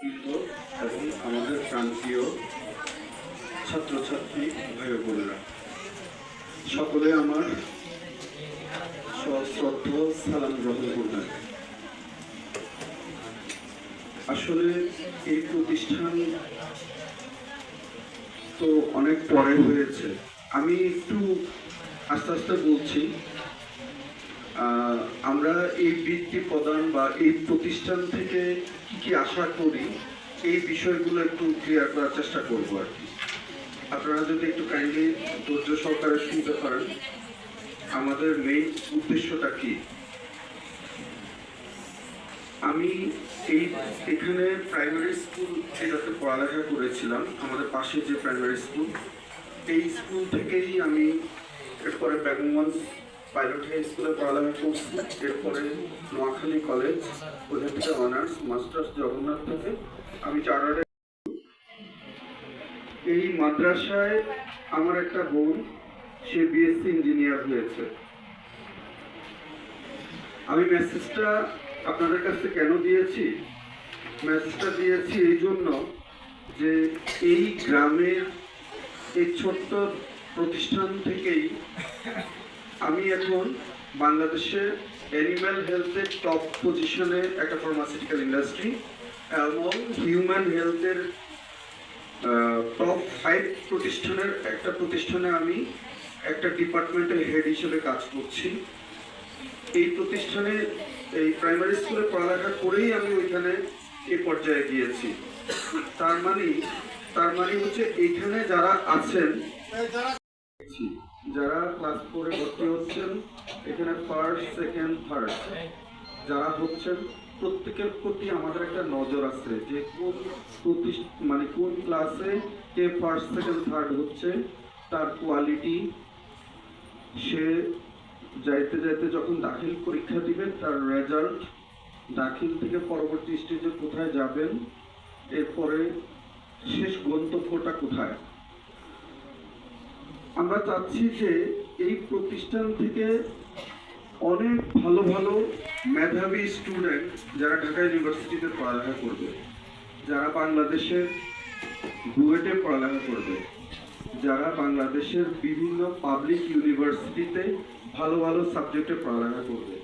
বৃন্দ এবং আমাদের প্রান্তীয় ছাত্রছাত্রী ভাই বোনেরা, সকলে আমার সশ্রদ্ধ সালাম গ্রহণ করবেন। আসলে এই প্রতিষ্ঠান তো অনেক পরে হয়েছে। আমি একটু আস্তে আস্তে বলছি। আমরা এই বৃত্তি প্রদান বা এই প্রতিষ্ঠান থেকে কি কি আশা করি এই বিষয়গুলো একটু ক্লিয়ার করার চেষ্টা করবো আর কি। আপনারা যদি একটু কাইন্ডলি ধৈর্য সহকারে শুনতে পারেন, আমাদের মেইন উদ্দেশ্যটা কি। আমি এখানে প্রাইমারি স্কুল এটাতে পড়ালেখা করেছিলাম, আমাদের পাশে যে প্রাইমারি স্কুল, এই স্কুল থেকেই আমি এরপরে বেগমগঞ্জ পাইলট হাই স্কুলে পড়ালেখা করছি। এরপরে নোয়াখালী কলেজ, ওখান থেকে অনার্স মাস্টার্স জগন্নাথ থেকে আমি চার্টার্ডে। এই মাদ্রাসায় আমার একটা বোন, সে বিএসসি ইঞ্জিনিয়ার হয়েছে। আমি মেসেজটা আপনাদের কাছে কেন দিয়েছি? মেসেজটা দিয়েছি এই জন্য যে এই গ্রামের এই ছোট্ট প্রতিষ্ঠান থেকেই আমি এখন বাংলাদেশে অ্যানিম্যাল হেলথের টপ পজিশনে একটা ফার্মাসিউটিক্যাল ইন্ডাস্ট্রি এবং হিউম্যান হেলথের টপ 5 প্রতিষ্ঠানের একটা প্রতিষ্ঠানে আমি একটা ডিপার্টমেন্টের হেড হিসেবে কাজ করছি। এই প্রতিষ্ঠানে এই প্রাইমারি স্কুলে পড়ালেখা করেই আমি ওইখানে এই পর্যায়ে গিয়েছি। তার মানে হচ্ছে এইখানে যারা আছেন, যারা ক্লাস 4-এ ভর্তি হচ্ছেন, এখানে ফার্স্ট সেকেন্ড থার্ড যারা হচ্ছেন, প্রত্যেকের প্রতি আমাদের একটা নজর আছে যে কোন ক্লাসে কে ফার্স্ট সেকেন্ড থার্ড হচ্ছে, তার কোয়ালিটি, সে যাইতে যাইতে যখন দাখিল পরীক্ষা দিবেন তার রেজাল্ট, দাখিল থেকে পরবর্তী স্টেজে কোথায় যাবেন, এরপরে শেষ গন্তব্যটা কোথায়। আমরা চাচ্ছি যে এই প্রতিষ্ঠান থেকে অনেক ভালো ভালো মেধাবী স্টুডেন্ট যারা ঢাকা ইউনিভার্সিটিতে পড়ালেখা করবে, যারা বাংলাদেশের বুয়েটে পড়ালেখা করবে, যারা বাংলাদেশের বিভিন্ন পাবলিক ইউনিভার্সিটিতে ভালো ভালো সাবজেক্টে পড়ালেখা করবে।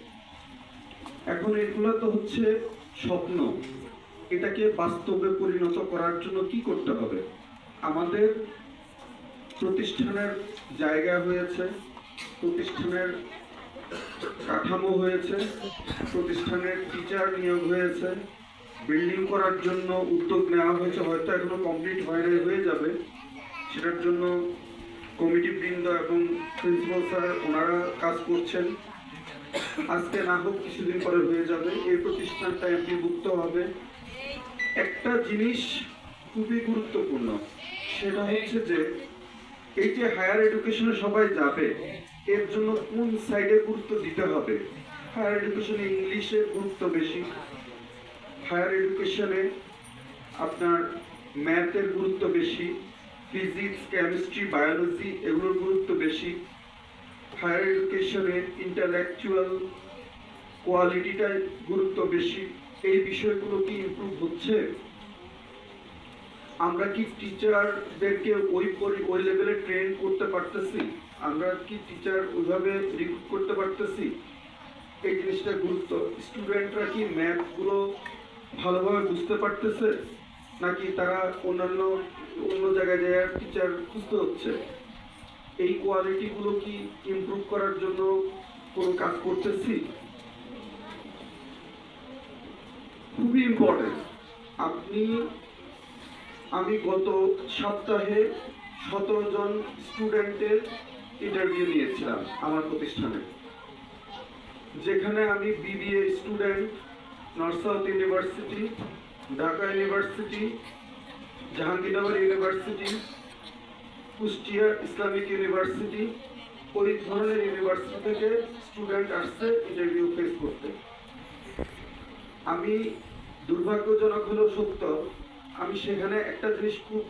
এখন এগুলো তো হচ্ছে স্বপ্ন, এটাকে বাস্তবে পরিণত করার জন্য কি করতে হবে? আমাদের প্রতিষ্ঠানের জায়গা হয়েছে, প্রতিষ্ঠানের কাঠামো হয়েছে, প্রতিষ্ঠানের টিচার নিয়োগ হয়েছে, বিল্ডিং করার জন্য উদ্যোগ নেওয়া হয়েছে, হয়তো এখনো কমপ্লিট হয়ে যাবে। সেটার জন্য কমিটি বৃন্দ এবং প্রিন্সিপাল স্যার ওনারা কাজ করছেন। আজকে না হোক কিছুদিন পরে হয়ে যাবে, এই প্রতিষ্ঠানটা এমপিভুক্ত হবে। একটা জিনিস খুবই গুরুত্বপূর্ণ, সেটা হচ্ছে যে এই যে হায়ার এডুকেশনে সবাই যাবে, এর জন্য কোন সাইডে গুরুত্ব দিতে হবে। হায়ার এডুকেশনে ইংলিশের গুরুত্ব বেশি, হায়ার এডুকেশনে আপনার ম্যাথের গুরুত্ব বেশি, ফিজিক্স, কেমিস্ট্রি, বায়োলজি এগুলোর গুরুত্ব বেশি। হায়ার এডুকেশনে ইন্টালেকচুয়াল কোয়ালিটিটার গুরুত্ব বেশি। এই বিষয়গুলো কি ইমপ্রুভ হচ্ছে? আমরা কি টিচারদেরকে ওই লেভেলে ট্রেন করতে পারতেছি? আমরা কি টিচার ওইভাবে রিক্রুট করতে পারতেছি? এই জিনিসটা গুরুত্ব। স্টুডেন্টরা কি ম্যাথগুলো ভালোভাবে বুঝতে পারতেছে, নাকি তারা অন্য জায়গায় যায় টিচার খুঁজতে হচ্ছে? এই কোয়ালিটিগুলো কি ইমপ্রুভ করার জন্য কোনো কাজ করতেছি? খুবই ইম্পর্টেন্ট। আমি গত সপ্তাহে 17 জন স্টুডেন্টের ইন্টারভিউ নিয়েছিলাম আমার প্রতিষ্ঠানে, যেখানে আমি BBA student, north south university, Dhaka university, Jahangirnagar university, Kushtia Islamic university, ওই ধরনের ইউনিভার্সিটি থেকে স্টুডেন্ট আসছে ইন্টারভিউ ফেস করতে। আমি দুর্ভাগ্যজনক হলেও সত্য, আমি সেখানে একটা জিনিস খুব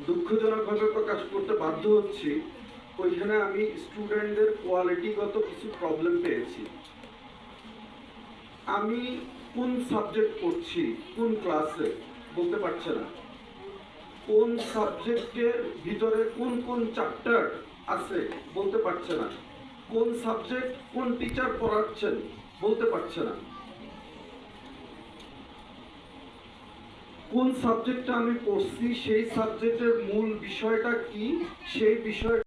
দুঃখজনকভাবে প্রকাশ করতে বাধ্য হচ্ছি, ওইখানে আমি স্টুডেন্টদের কোয়ালিটিগত কিছু প্রবলেম পেয়েছি। আমি কোন সাবজেক্ট পড়ছি, কোন ক্লাসে বলতে পারছে না। কোন সাবজেক্টের ভিতরে কোন কোন চ্যাপ্টার আছে বলতে পারছে না। কোন সাবজেক্ট কোন টিচার পড়াচ্ছেন বলতে পারছে না। কোন সাবজেক্টটা আমি পড়ছি সেই সাবজেক্টের মূল বিষয়টা কি সেই বিষয়